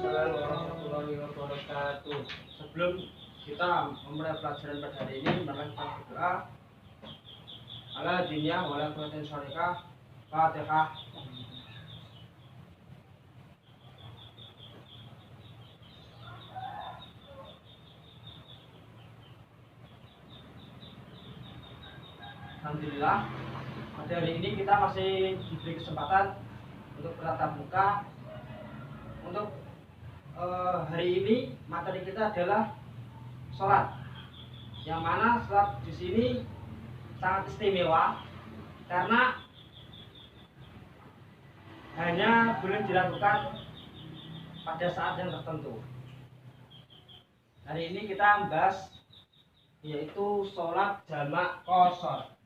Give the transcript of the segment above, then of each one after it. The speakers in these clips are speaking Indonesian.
Waalaikumsalam warahmatullahi wabarakatuh. Sebelum kita memulai pelajaran pada hari ini, mari kita berdoa. Ala dunia wala quwwata syarika. Fatihah. Alhamdulillah, pada hari ini kita masih diberi kesempatan untuk bertatap muka. Untuk hari ini materi kita adalah sholat, yang mana sholat di sini sangat istimewa karena hanya boleh dilakukan pada saat yang tertentu. Hari ini kita membahas yaitu sholat jamak qashar.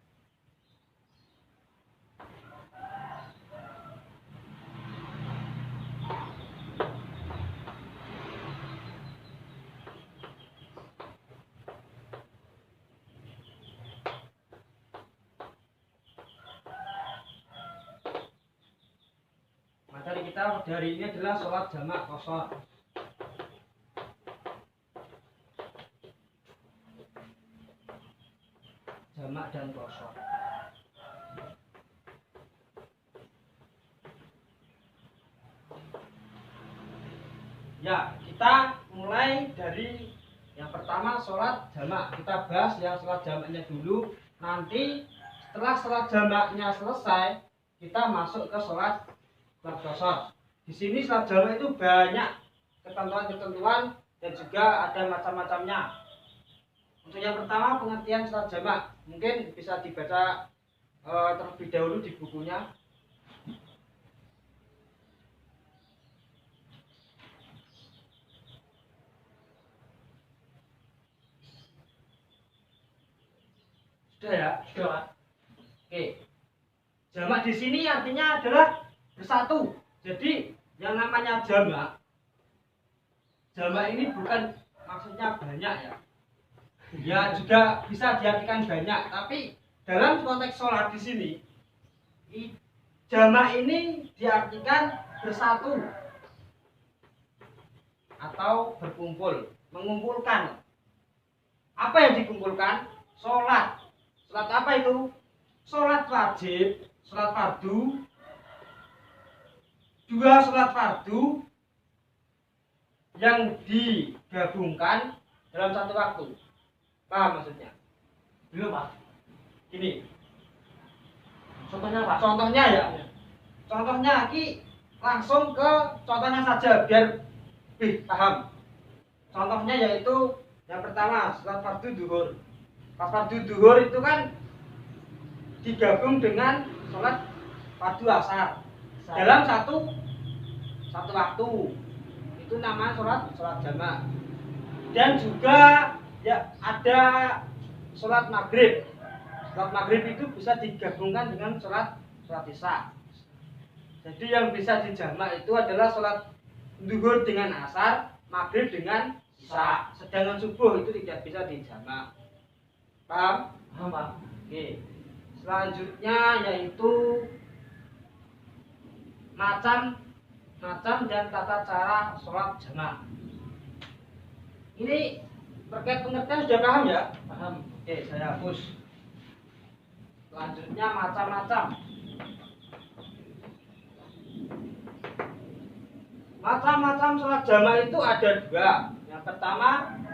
Materi kita hari ini adalah sholat jamak qashar. Jamak dan qashar. Ya, kita mulai dari yang pertama sholat jamak. Kita bahas yang sholat jamaknya dulu. Nanti setelah sholat jamaknya selesai, kita masuk ke sholat qashar. Di sini sholat jamak itu banyak ketentuan-ketentuan dan juga ada macam-macamnya. Untuk yang pertama, pengertian sholat jamak mungkin bisa dibaca terlebih dahulu di bukunya. Sudah ya? Sudah. Oke. Jamak di sini artinya adalah bersatu. Jadi yang namanya jamak ini bukan maksudnya banyak ya. Ya juga bisa diartikan banyak, tapi dalam konteks sholat di sini jamak ini diartikan bersatu atau berkumpul, mengumpulkan. Apa yang dikumpulkan? Sholat. Sholat apa itu? Sholat wajib, sholat fardu, dua sholat fardu yang digabungkan dalam satu waktu. Paham maksudnya? Belum, Pak. Gini. Contohnya Pak? Contohnya ya. Contohnya ki langsung ke contohnya saja biar lebih paham. Contohnya yaitu yang pertama sholat fardu duhur. Pas fardu duhur itu kan digabung dengan sholat fardu asar dalam satu waktu. Itu namanya sholat jamak. Dan juga ya ada sholat maghrib. Sholat maghrib itu bisa digabungkan dengan sholat isya. Jadi yang bisa dijamak itu adalah sholat zuhur dengan asar, maghrib dengan isya. Sedangkan subuh itu tidak bisa dijamak. Paham? Paham, Pak. Oke. Selanjutnya yaitu macam dan tata cara sholat jamak. Ini terkait pengertian sudah paham ya? Paham. Oke, saya hapus. Selanjutnya macam-macam. Macam-macam sholat jamak itu ada dua. Yang pertama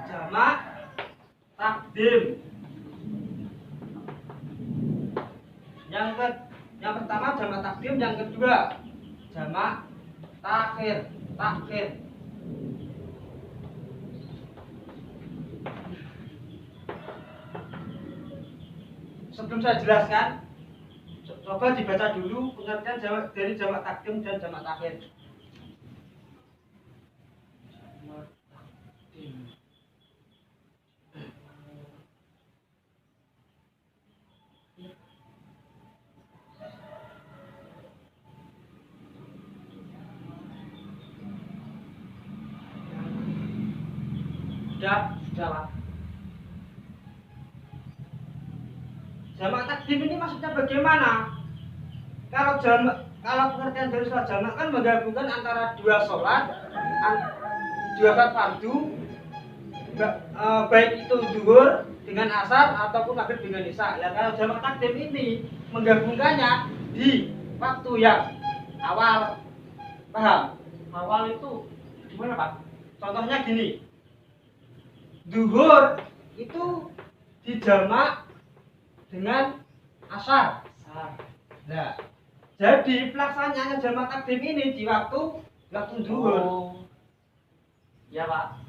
jamak takdim. Yang pertama jamak takdim, yang kedua jamak takhir. Sebelum saya jelaskan, coba dibaca dulu pengertian dari jamak takdim dan jamak takhir. Sudah Pak. Jamak takdim ini maksudnya bagaimana? Kalau pengertian dari sholat jamak kan menggabungkan antara dua sholat dua salat fardu baik itu zuhur dengan asar ataupun maghrib dengan isya. Ya kalau jamak takdim ini menggabungkannya di waktu yang awal. Paham? Awal itu gimana Pak? Contohnya gini, zuhur itu dijamak dengan asar. Nah, jadi pelaksanaannya jamak takdim ini di waktu zuhur. Ya Pak.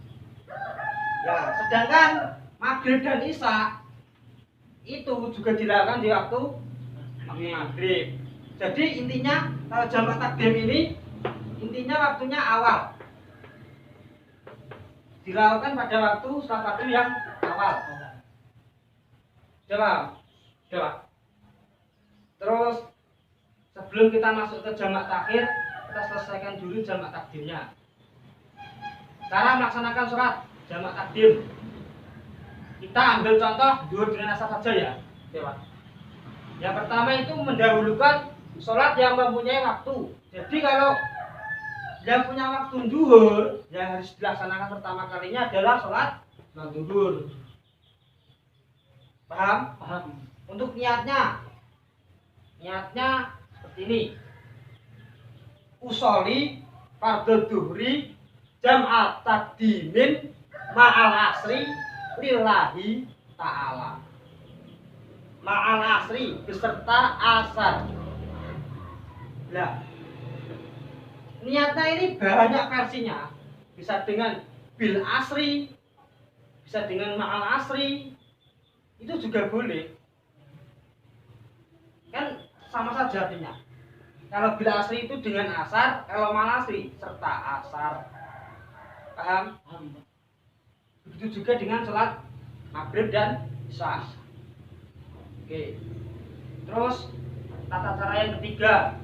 Ya, sedangkan maghrib dan isya itu juga dilakukan di waktu maghrib. Jadi intinya kalau jamak takdim ini intinya waktunya awal. Dilakukan pada waktu salat fardu yang awal. Coba. Terus sebelum kita masuk ke jamak takhir, kita selesaikan dulu jamak takdimnya. Cara melaksanakan sholat jamak takdim. Kita ambil contoh zuhur dengan asar saja ya. Coba. Yang pertama itu mendahulukan sholat yang mempunyai waktu. Jadi kalau yang punya waktu zuhur yang harus dilaksanakan pertama kalinya adalah sholat zuhur. Paham? Paham. Untuk niatnya seperti ini. Usoli fardhu dhuhri jam'at takdimin ma'al asri lillahi ta'ala. Ma'al asri beserta asar. Nah, niatnya ini banyak versinya. Bisa dengan bil asri, bisa dengan ma'al asri. Itu juga boleh. Kan sama saja artinya. Kalau bil asri itu dengan asar, kalau ma'al asri serta asar. Paham? Begitu juga dengan sholat maghrib dan isya. Oke. Terus tata cara yang ketiga.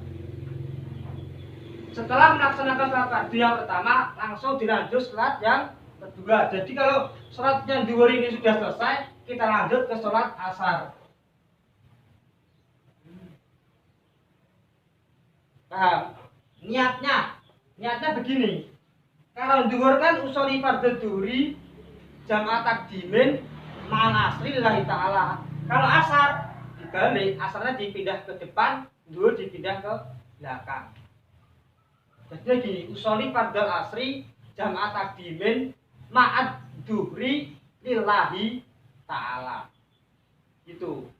Setelah melaksanakan sholat fardu yang pertama, langsung dilanjut sholat yang kedua. Jadi kalau sholat yang zuhur ini sudah selesai, kita lanjut ke sholat asar. Paham? Niatnya begini. Kalau zuhur kan usoli fardhu dhuhri jam'at takdimin ma'al asri lillahi ta'ala. Kalau asar dibalik, asarnya dipindah ke depan, zuhur dipindah ke belakang. Jadi gini, usoli fardhu asri jam'at takdimin ma'ad dhuhri lillahi ta'ala. Gitu.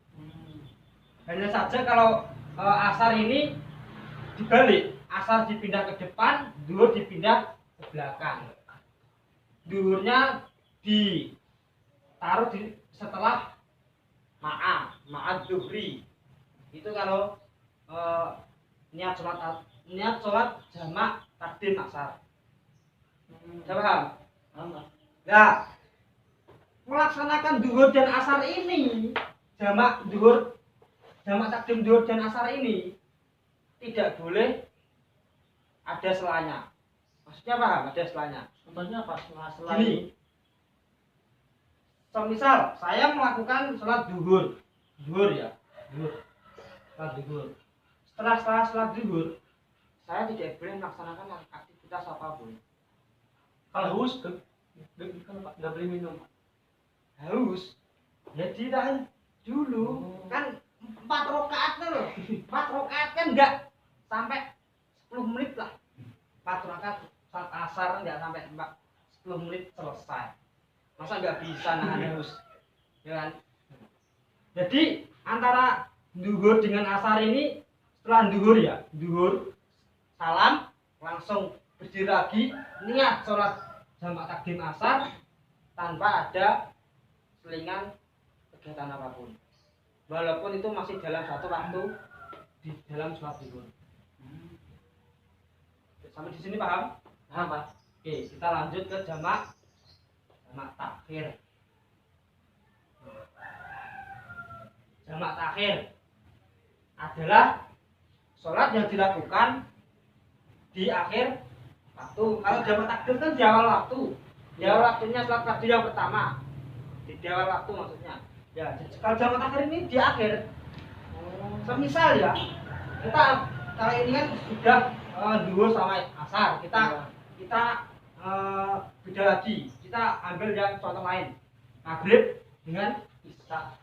Hanya saja kalau asar ini dibalik, asar dipindah ke depan, zuhur dipindah ke belakang. Zuhurnya ditaruh di setelah ma'ad dhuhri. Itu kalau niat sholat jamak takdim asar. Paham? Nah, melaksanakan zuhur dan asar ini, jamak takdim zuhur dan asar ini tidak boleh ada selanya. Maksudnya paham? Ada selanya. Contohnya apa? Gini, semisal saya melakukan sholat zuhur ya, sholat zuhur. Setelah sholat zuhur, saya tidak boleh melaksanakan aktivitas apapun. Kalau haus, nggak boleh minum. Haus, ya ditahan dulu. Kan 4 rakaat loh. 4 rakaat kan enggak sampai 10 menit lah. 4 rakaat saat asar enggak sampai 10 menit selesai. Masa enggak bisa nahan haus? Ya kan? Jadi antara zuhur dengan asar ini, setelah zuhur ya, zuhur salam langsung berdiri lagi, niat sholat jamak takdim asar tanpa ada selingan kegiatan apapun. Walaupun itu masih dalam satu waktu di dalam sholat zuhur. Sampai di sini paham? Paham Pak? Oke, kita lanjut ke jamak takhir. Jamak takhir adalah sholat yang dilakukan di akhir waktu. Kalau jamak takdim kan di awal waktu. Di awal waktunya sholat fardu yang pertama. Di awal waktu maksudnya. Ya, kalau jamak takhir ini di akhir. Semisal ya, kita kali ini kan sudah zuhur sama asar, kita kita beda lagi. Kita ambil yang contoh lain. Maghrib dengan isya.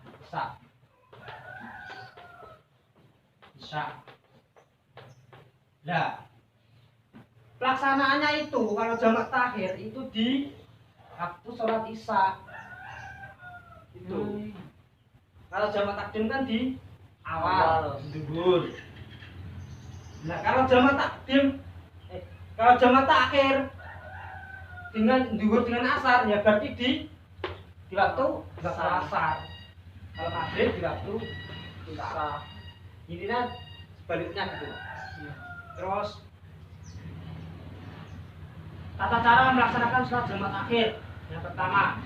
Nah, pelaksanaannya itu kalau jamak takhir itu di waktu sholat isya. Itu. Kalau jamak takdim kan di awal, zuhur. Nah, kalau jamak takhir dengan zuhur dengan asar ya berarti di waktu asar. Kalau maghrib di waktu isya. Intinya sebaliknya gitu. Terus tata cara melaksanakan sholat jamak takhir. Yang pertama,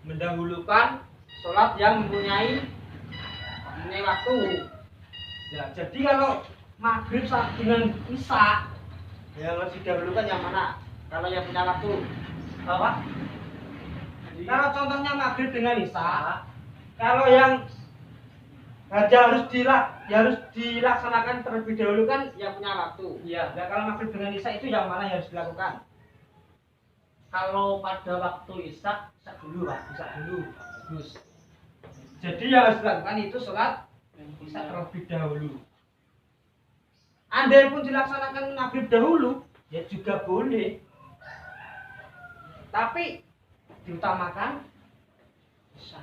mendahulukan sholat yang mempunyai waktu. Ya, jadi kalau maghrib dengan isya, yang harus didahulukan yang mana? Kalau yang punya waktu, apa? Kalau contohnya maghrib dengan isya, kalau yang harus dilaksanakan terlebih dahulu kan yang punya waktu. Iya. Nah, kalau maghrib dengan isya itu yang mana yang harus dilakukan? Kalau pada waktu isya dulu Pak, isya dulu. Bagus. Jadi yang harus dilakukan itu sholat isya terlebih dahulu. Andai pun dilaksanakan maghrib dahulu, ya juga boleh. Tapi diutamakan isya.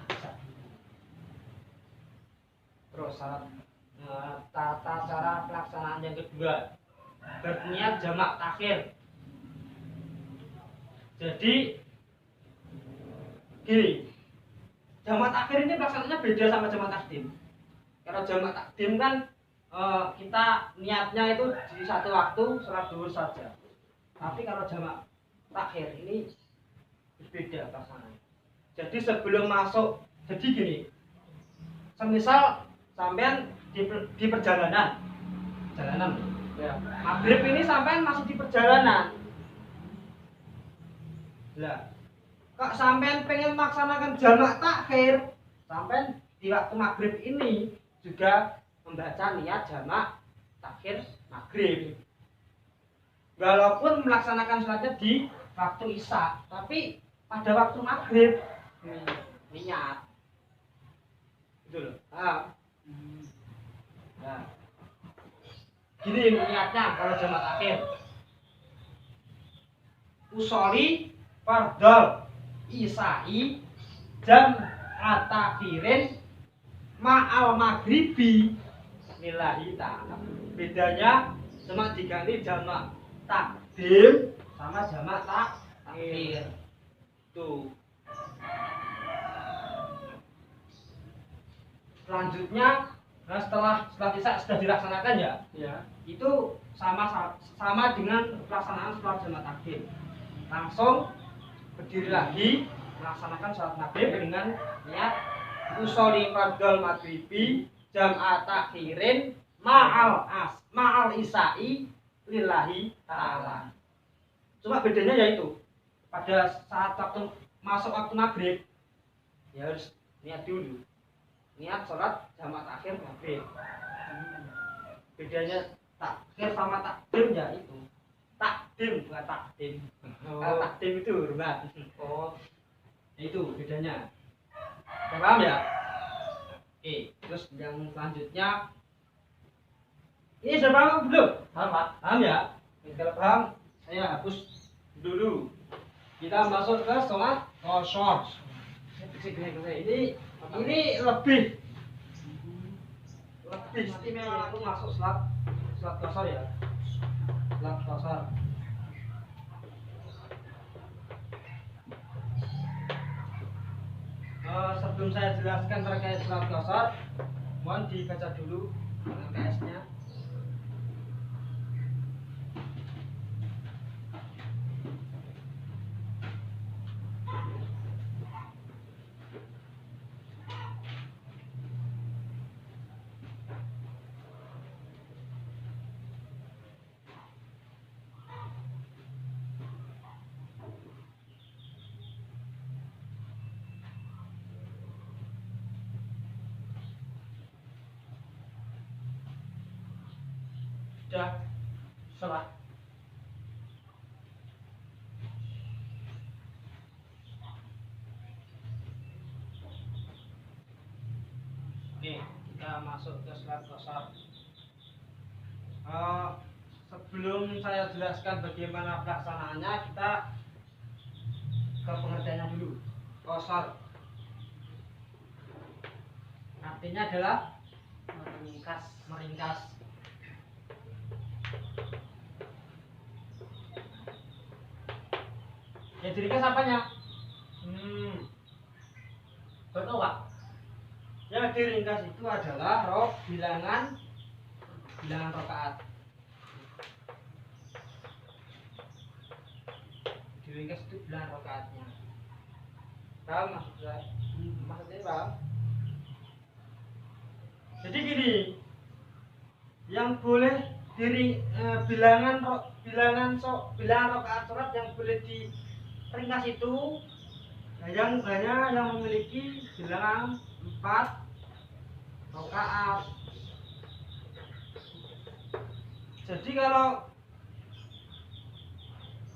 Terus tata cara pelaksanaan yang kedua, berniat jamak takhir. Jadi gini, jamak takhir ini pelaksanaannya beda sama jamak takdim. Kalau jamak takdim kan kita niatnya itu di satu waktu sholat zuhur saja. Tapi kalau jamak takhir ini berbeda pelaksanaannya. Jadi sebelum masuk, jadi gini, semisal sampean di perjalanan, ya. Maghrib ini sampean masih di perjalanan. Lah, kok sampean pengen melaksanakan jamak takhir, sampean di waktu maghrib ini juga membaca niat jamak takhir maghrib. Walaupun melaksanakan sholatnya di waktu isya, tapi pada waktu maghrib niat. Gitu loh. Nah, gini niatnya kalau jamak takhir. Usoli fardhol isai jam atakhirin ma'al maghribi lillahi ta'ala. Bedanya cuma diganti jamak takdim sama jamak takhir. Tuh. Selanjutnya, nah setelah isya sudah dilaksanakan ya, itu sama dengan pelaksanaan sholat jamak takdim. Langsung berdiri lagi melaksanakan sholat maghrib dengan niat usoli fardhol maghribi jam'a takhirin ma'al isai lillahi ta'ala. Cuma bedanya yaitu pada saat masuk waktu maghrib ya harus niat dulu, niat sholat jamak takhir maghrib. Bedanya takhir sama takdim ya itu. Takdim bukan takdim. Kalau takdim itu hormat. Itu bedanya. Udah paham ya? Oke, terus yang selanjutnya ini sudah paham belum? Paham Pak? Paham ya? Kalau paham, saya hapus dulu. Kita masuk ke sholat qashar. Ini lebih istimewa aku masuk sholat qashar ya. Sholat qashar. Sebelum saya jelaskan terkait sholat qashar, mohon dibaca dulu PS-nya. Sudah Sholat. Oke, kita masuk ke sholat qashar. Sebelum saya jelaskan bagaimana pelaksanaannya, kita ke pengertiannya dulu. Qashar artinya adalah meringkas. Ya, diringkas apanya? Betul, Pak. Yang diringkas itu adalah bilangan rakaat. Diringkas itu bilangan rakaatnya. Paham maksudnya? Maksudnya paham? Jadi gini, yang boleh bilangan rakaat sholat yang boleh diringkas itu yang hanya yang memiliki bilangan 4 rakaat. Jadi kalau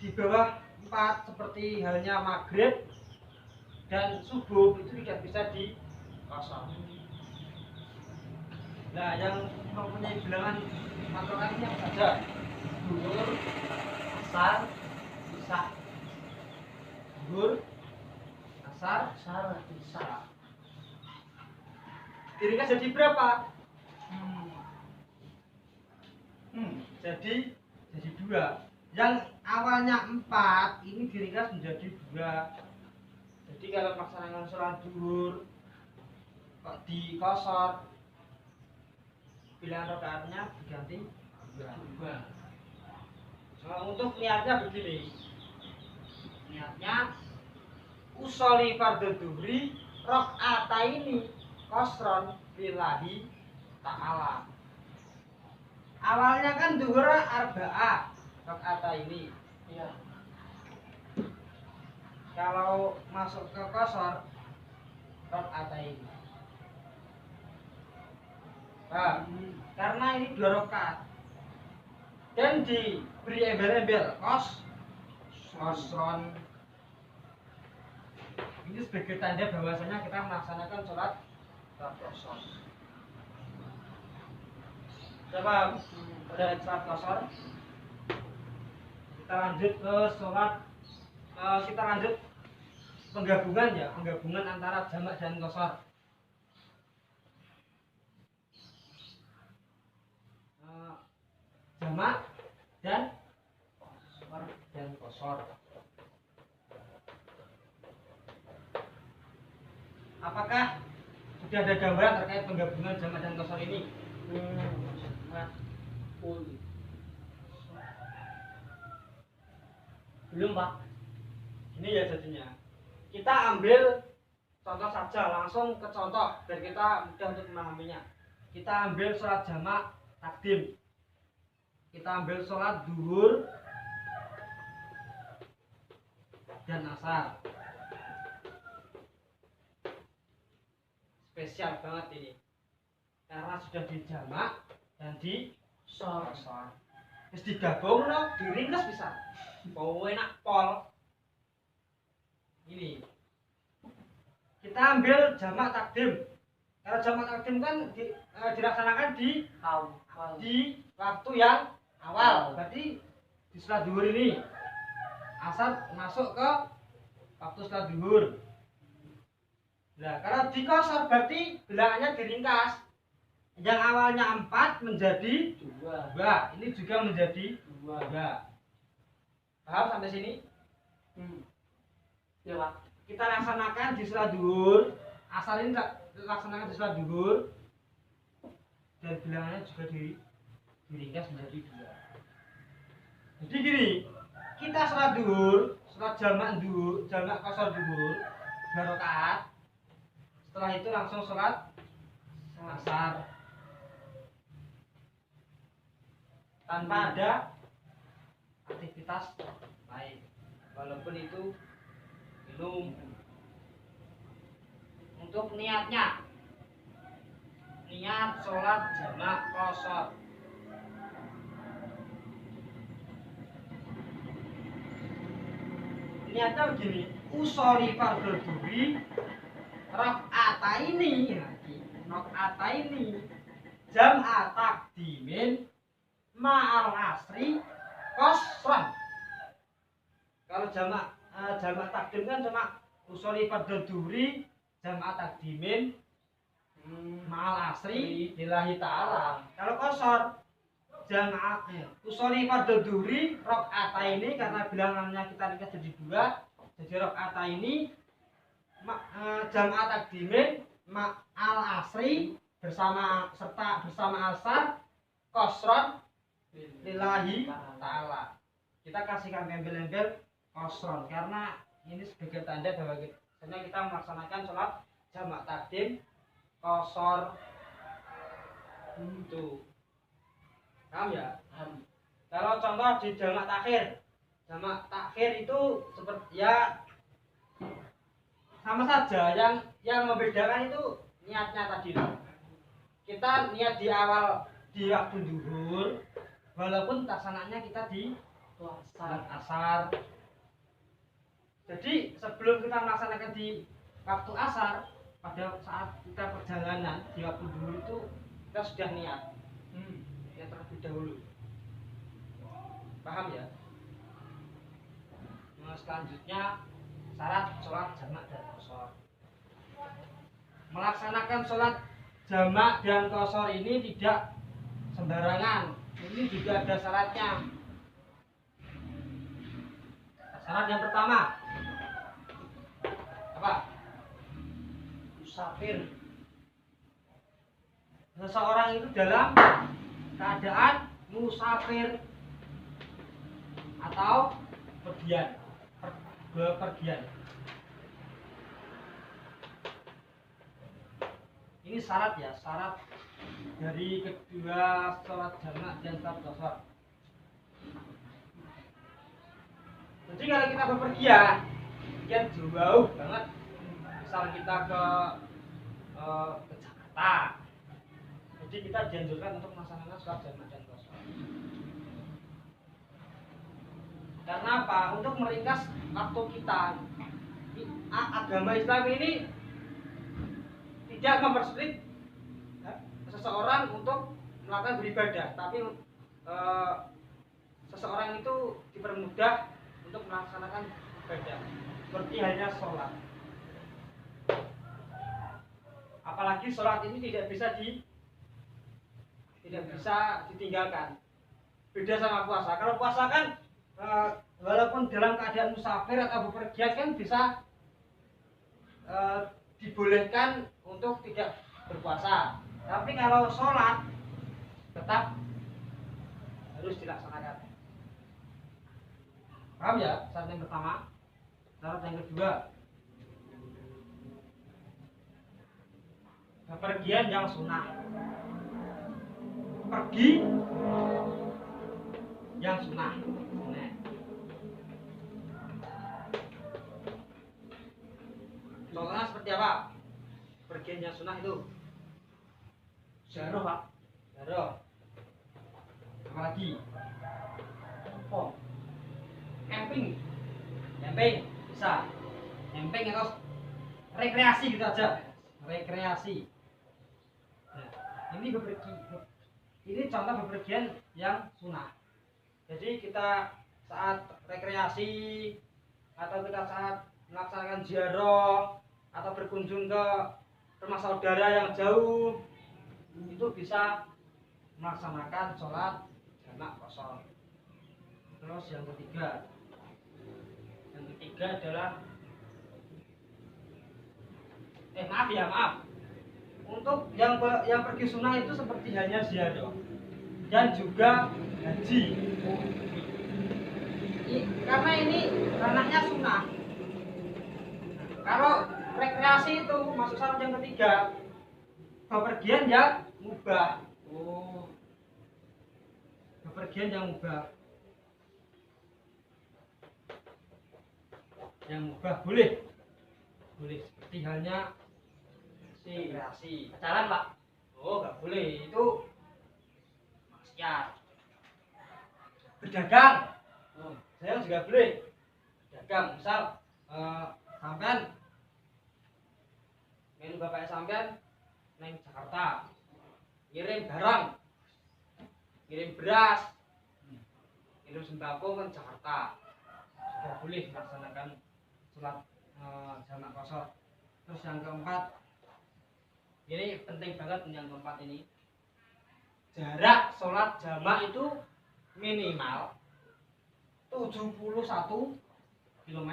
di bawah 4 seperti halnya maghrib dan subuh itu tidak bisa dikosor. Nah, yang mempunyai bilangan 4 rakaat ini apa saja? Zuhur, asar, isya. Zuhur, asar, isya. diringkas jadi berapa? Jadi 2. Yang awalnya 4 ini diringkas menjadi 2. Jadi kalau melaksanakan sholat zuhur kok dikosor, bilangan rakaatnya diganti 2. Untuk niatnya begini. Niatnya usolli fardhu dhuhri rakaataini qasron lillahi ta'ala. Awalnya kan zuhur arba'ah rakaataini. Iya. Kalau masuk ke qasar rakaataini. Nah, karena ini 2 rakaat dan diberi embel-embel qasron. Ini sebagai tanda bahwasanya kita melaksanakan sholat qasar. Coba pada sholat qasar. Kita lanjut ke sholat. Kita lanjut penggabungan antara jamak dan qasar. Jamak dan qasar. Apakah sudah ada gambaran terkait penggabungan jamak dan qasar ini? Belum, Pak. Ini ya jadinya. Kita ambil contoh saja, langsung ke contoh biar kita mudah untuk memahaminya. Kita ambil sholat jamak takdim. Kita ambil sholat zuhur dan asar. Spesial banget ini karena sudah dijamak dan qasar. Terus digabung no, diringkas bisa. Mau enak pol. Ini kita ambil jamak takdim. Kalau jamak takdim kan dilaksanakan di waktu yang awal. Berarti di sholat zuhur ini asar masuk ke waktu sholat zuhur. Nah, kalau di qasar berarti bilangannya diringkas. Yang awalnya 4 menjadi 2. Ini juga menjadi 2. Paham sampai sini? Ya, Pak. Kita laksanakan di sholat zuhur. Asar ini laksanakan di sholat zuhur. Dan bilangannya juga diringkas menjadi 2. Jadi gini, kita sholat zuhur, sholat jamak qasar zuhur 2 rakaat. Setelah itu langsung sholat asar tanpa ada aktivitas lain, walaupun itu minum. Untuk niatnya, niat sholat jamak qasar. Niatnya begini, usolli fardhu dhuhri rakaataini. rakaataini jam'a taqdimin ma'al asri qasran. Kalau jamak takdim kan cuma usuli fardhu dhuhri jam'a taqdimin ma'al asri lillahi ta'ala. Kalau qasar jam'a usuli fardhu dhuhri rakaataini karena bilangannya kita ringkas jadi 2, jadi rakaataini jam'a taqdimin ma'al asri bersama asar qasron lillahi ta'ala. Kita kasihkan embel-embel qasron karena ini sebagai tanda bahwa kita melaksanakan sholat jamak takdim qasar. Itu paham ya? Kalau contoh di jamak takhir itu seperti ya sama saja, yang membedakan itu niatnya tadi. Kita niat di awal di waktu zuhur, walaupun pelaksananya kita di asar. Jadi sebelum kita melaksanakan di waktu asar, pada saat kita perjalanan di waktu zuhur itu kita sudah niat terlebih dahulu. Paham ya? Nah, selanjutnya syarat sholat jamak dan qasar. Melaksanakan sholat jamak dan qasar ini tidak sembarangan. Ini juga ada syaratnya. Syarat yang pertama apa? Musafir. Seseorang itu dalam keadaan musafir atau bepergian. Ini syarat ya, syarat dari kedua sholat jamak dan sholat qasar. Jadi kalau kita bepergian jauh banget, misal kita ke Jakarta, jadi kita dianjurkan untuk melaksanakan sholat jamak dan qasar. Karena apa? Untuk meringkas waktu kita. Agama Islam ini tidak mempersulit seseorang untuk melakukan beribadah, tapi seseorang itu dipermudah untuk melaksanakan ibadah, seperti halnya sholat. Apalagi sholat ini tidak bisa ditinggalkan. Beda sama puasa. Kalau puasa kan walaupun dalam keadaan musafir atau bepergian kan bisa dibolehkan untuk tidak berpuasa. Tapi kalau sholat tetap harus dilaksanakan. Paham ya? Syarat yang pertama. Syarat yang kedua, bepergian yang sunnah. Pergi yang sunnah. Contohnya seperti apa? Pergian yang sunnah itu jaroh, Pak. Jaroh. Apa lagi? Oh. Camping bisa. Camping atau rekreasi gitu aja. Rekreasi. Nah, ini contoh bepergian yang sunnah. Jadi kita saat rekreasi atau kita saat melaksanakan ziarah atau berkunjung ke rumah saudara yang jauh, itu bisa melaksanakan sholat jamak qasar. Terus yang ketiga adalah maaf. Untuk yang pergi sunnah itu seperti halnya ziarah dan juga haji. Karena ini ranahnya sunnah. Kalau rekreasi itu masuk syarat yang ketiga, bepergian yang mubah. Bepergian yang mubah. Yang mubah boleh seperti halnya rekreasi. Pacaran, Pak? Oh, nggak boleh, itu maksiat. Berdagang, saya juga boleh. Dagang, misal sampean menu bapak sampean neng Jakarta barang, ngirim beras, ngirim sembako ke Jakarta, sudah boleh melaksanakan sholat jamak qashar. Terus yang keempat, ini penting banget yang keempat ini, jarak sholat jamak itu minimal 71 km.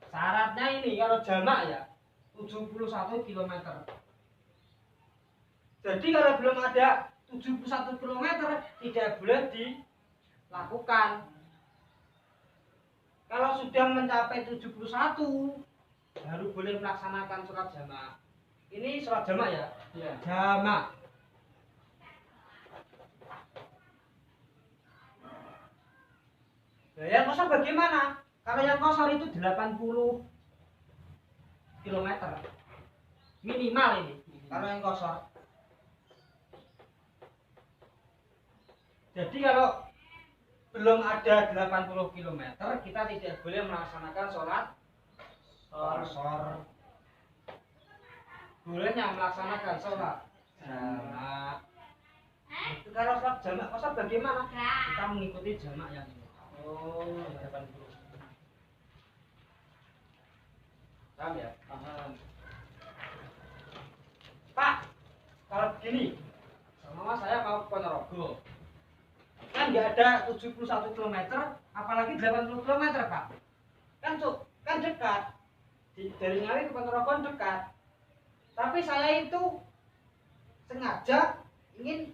Syaratnya ini kalau jamak ya 71 km. Jadi kalau belum ada 71 km tidak boleh dilakukan. Kalau sudah mencapai 71 baru boleh melaksanakan sholat jamak. Ini sholat jamak ya? Iya. Jamak. Nah, yang qashar bagaimana? Kalau yang qashar itu 80 km minimal ini. Kalau yang qashar. Jadi kalau belum ada 80 km kita tidak boleh melaksanakan sholat qashar. Bolehnya melaksanakan sholat jamak. Itu kalau sholat jamak qashar bagaimana? Kita mengikuti jamak yang ini. Oh, 80. Paham ya? Paham. Pak, kalau begini, sama saya mau ke Ponorogo. Kan nggak ada 71 km, apalagi 80 km, Pak. Kan dekat. Dari Ngawi ke Ponorogo kan dekat. Tapi saya itu sengaja ingin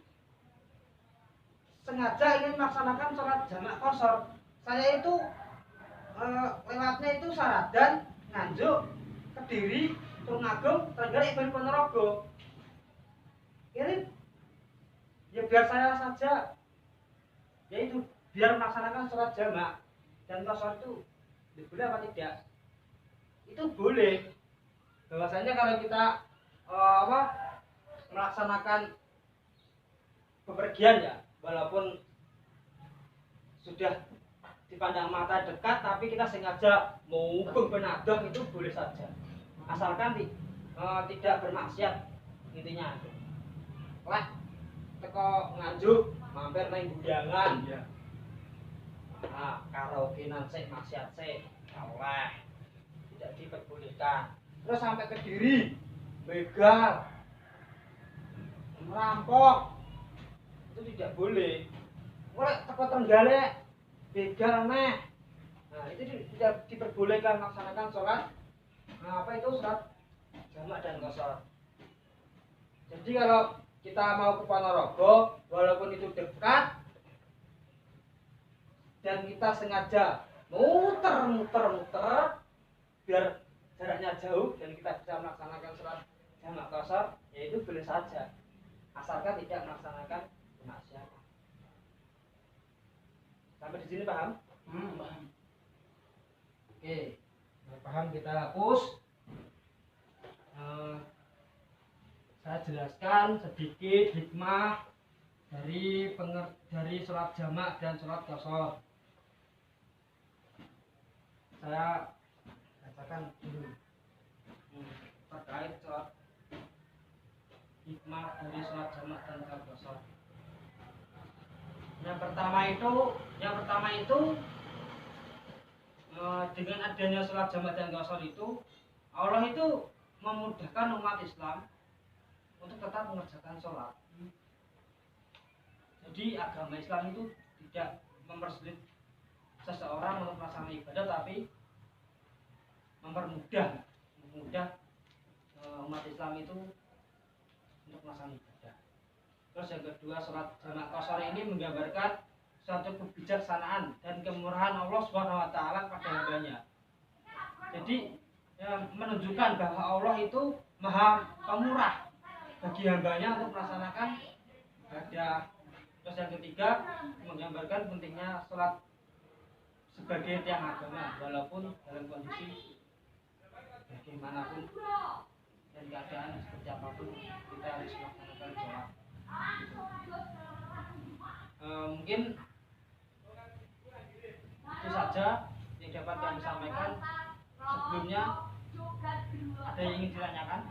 melaksanakan sholat jamak qashar. Saya itu lewatnya itu Saradan, Nganjuk, Kediri, Tulungagung, Trenggalek, baru Ponorogo. Ini ya biar saya saja, yaitu biar melaksanakan sholat jamak dan qashar itu boleh apa tidak? Itu boleh. Bahwasanya kalau kita melaksanakan bepergian ya, walaupun sudah dipandang mata dekat tapi kita sengaja mau benadah itu boleh saja, asalkan tidak bermaksiat intinya. Lah teko Nganjuk mampir nang Budangan ya, nah karaokean sik maksiat sik oleh, tidak diperbolehkan. Terus sampai Kediri begal merampok itu tidak boleh. Oleh teko Trenggalek begal meh. Nah, itu tidak diperbolehkan melaksanakan sholat sholat jamak dan qashar. Jadi kalau kita mau ke Ponorogo, walaupun itu dekat dan kita sengaja muter biar jaraknya jauh dan kita bisa melaksanakan sholat jamak qashar, ya itu boleh saja, asalkan tidak melaksanakan kemaksiatan. Sampai di sini paham? Paham. Oke, nah, paham kita hapus. Saya jelaskan sedikit hikmah dari sholat jamak dan sholat qashar. Saya bacakan dulu terkait sholat hikmah dari sholat jamak dan sholat qashar. Yang pertama itu dengan adanya sholat jamak dan qashar itu, Allah itu memudahkan umat Islam untuk tetap mengerjakan sholat. Jadi agama Islam itu tidak mempersulit seseorang untuk melaksanakan ibadah, tapi mempermudah umat Islam itu untuk melaksanakan ibadah. Terus yang kedua, sholat jamak qashar ini menggambarkan suatu kebijaksanaan dan kemurahan Allah SWT pada hambanya. Jadi menunjukkan bahwa Allah itu maha pemurah bagi hambanya untuk melaksanakan ibadah. Terus yang ketiga, menggambarkan pentingnya sholat sebagai tiang agama, walaupun dalam kondisi bagaimanapun dan keadaan seperti apapun kita harus melaksanakan sholat. Mungkin itu saja yang dapat kami sampaikan. Sebelumnya ada yang ingin ditanyakan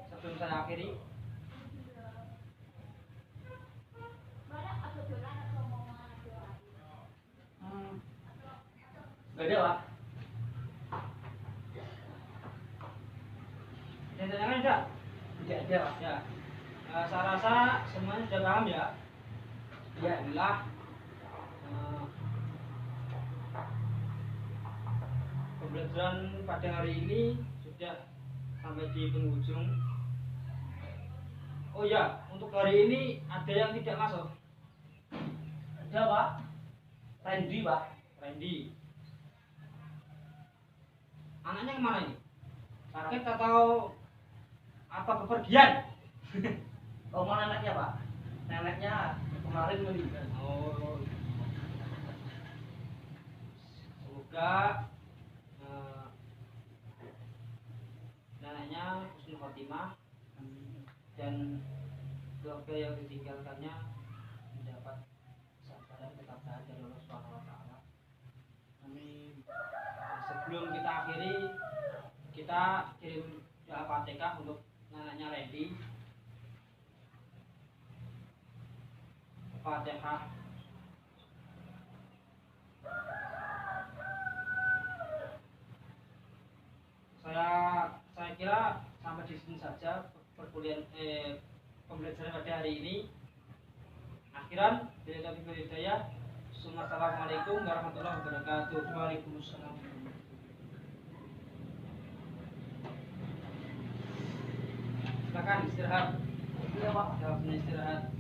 sebelum saya akhiri? Gak ada Pak. Yang tanyakan sudah? Tidak ada Pak. Ya. Saya rasa semuanya sudah paham ya. Ya. Alhamdulillah. Pembelajaran pada hari ini sudah sampai di penghujung. Oh ya, untuk hari ini ada yang tidak masuk. Ada Pak. Randy Pak. Randy. Anaknya kemana ini? Sakit atau apa bepergian? Oh, mana neneknya Pak? Neneknya kemarin meninggal. Oh. Semoga neneknya husnul khotimah dan keluarga yang ditinggalkannya mendapat kesabaran ketabahan dari Allah Subhanahu wa taala. Amin. Sebelum kita akhiri, kita kirim doa Fatihah untuk neneknya Randy. Fatihah. Saya kira sampai di sini saja pembelajaran pada hari ini. Akhiran, bila taufiq hidayah. Assalamualaikum warahmatullahi wabarakatuh. Waalaikumsalam. Silakan istirahat. Iya Pak. Istirahat.